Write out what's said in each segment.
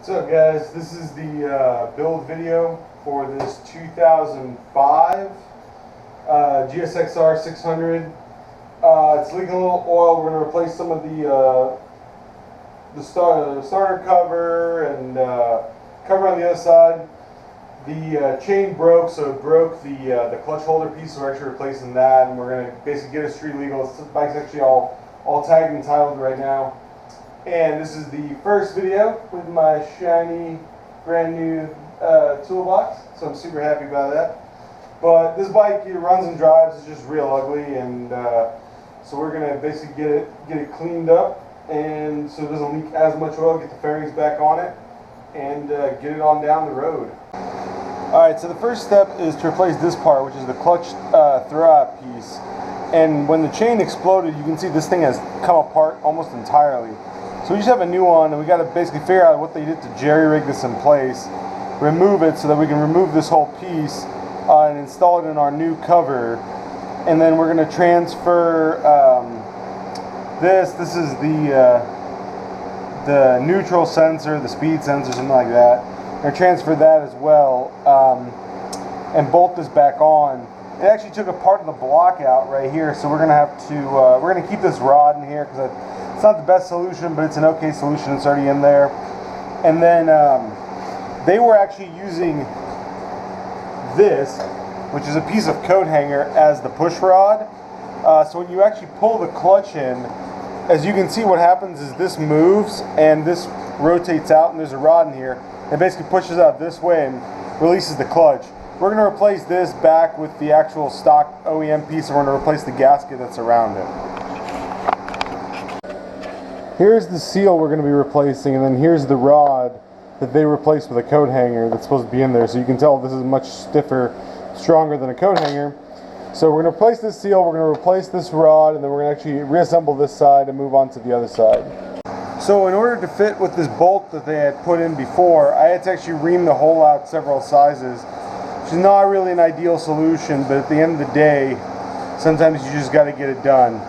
What's up, guys? This is the build video for this 2005 GSXR600. It's leaking a little oil. We're going to replace some of the starter cover and cover on the other side. The chain broke, so it broke the clutch holder piece, so we're actually replacing that, and we're going to basically get it street legal. This bike's actually all tagged and titled right now. And this is the first video with my shiny, brand new toolbox, so I'm super happy about that. But this bike, it runs and drives, it's just real ugly, and so we're gonna basically get it cleaned up, and so it doesn't leak as much oil. Get the fairings back on it, and get it on down the road. All right, so the first step is to replace this part, which is the clutch throwout piece. And when the chain exploded, you can see this thing has come apart almost entirely. So we just have a new one, and we got to basically figure out what they did to jerry-rig this in place, remove it so that we can remove this whole piece and install it in our new cover. And then we're going to transfer this is the neutral sensor, the speed sensor, something like that. We're going to transfer that as well and bolt this back on. It actually took a part of the block out right here, so we're going to have to, we're going to keep this rod in here because it's not the best solution, but it's an okay solution. It's already in there. And then they were actually using this, which is a piece of coat hanger, as the push rod. So when you actually pull the clutch in, as you can see, what happens is this moves and this rotates out, and there's a rod in here. It basically pushes out this way and releases the clutch. We're going to replace this back with the actual stock OEM piece, and we're going to replace the gasket that's around it. Here's the seal we're going to be replacing, and then here's the rod that they replaced with a coat hanger that's supposed to be in there. So you can tell this is much stiffer, stronger than a coat hanger. So we're going to replace this seal, we're going to replace this rod, and then we're going to actually reassemble this side and move on to the other side. So in order to fit with this bolt that they had put in before, I had to actually ream the hole out several sizes, which is not really an ideal solution, but at the end of the day, sometimes you just got to get it done.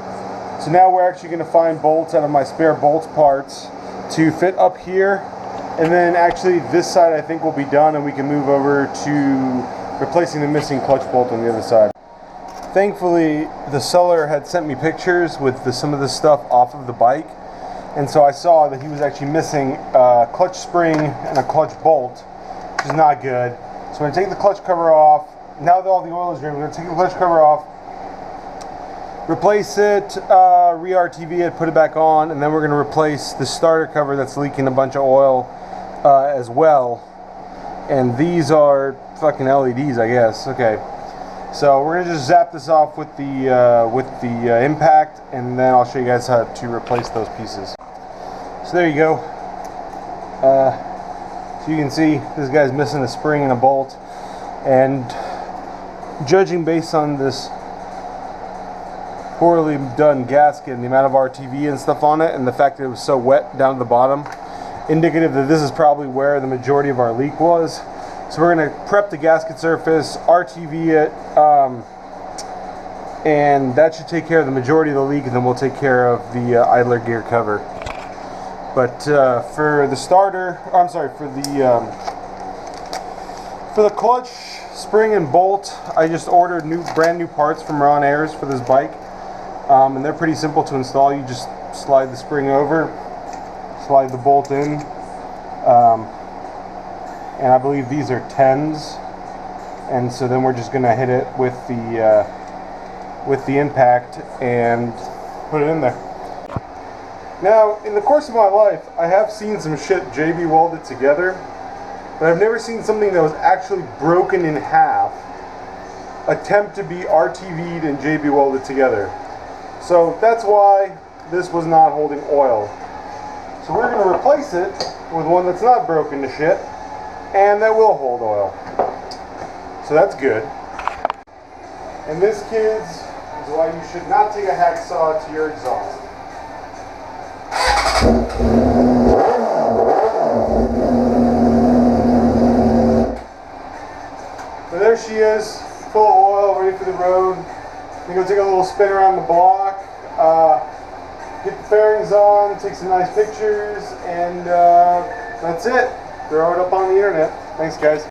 So now we're actually going to find bolts out of my spare bolts parts to fit up here, and then actually this side I think will be done, and we can move over to replacing the missing clutch bolt on the other side. Thankfully, the seller had sent me pictures with some of this stuff off of the bike, and so I saw that he was actually missing a clutch spring and a clutch bolt, which is not good. So we're going to take the clutch cover off. Now that all the oil is drained, we're going to take the clutch cover off, replace it, re-RTV it, put it back on, and then we're going to replace the starter cover that's leaking a bunch of oil as well. And these are fucking LEDs, I guess. Okay, so we're going to just zap this off with the impact, and then I'll show you guys how to replace those pieces. So there you go. So you can see this guy's missing a spring and a bolt, and judging based on this poorly done gasket and the amount of RTV and stuff on it, and the fact that it was so wet down to the bottom, indicative that this is probably where the majority of our leak was. So we're going to prep the gasket surface, RTV it, and that should take care of the majority of the leak, and then we'll take care of the idler gear cover. But for the starter, for the clutch, spring, and bolt, I just ordered brand new parts from Ron Ayers for this bike. And they're pretty simple to install. You just slide the spring over, slide the bolt in, and I believe these are 10s, and so then we're just going to hit it with the impact and put it in there. Now, in the course of my life, I have seen some shit JB welded together, but I've never seen something that was actually broken in half attempt to be RTV'd and JB welded together. So that's why this was not holding oil. So we're going to replace it with one that's not broken to shit and that will hold oil. So that's good. And this, kids, is why you should not take a hacksaw to your exhaust. So there she is, full of oil, ready for the road. I'm going to take a little spin around the block, get the fairings on, take some nice pictures, and that's it. throw it up on the internet. Thanks, guys.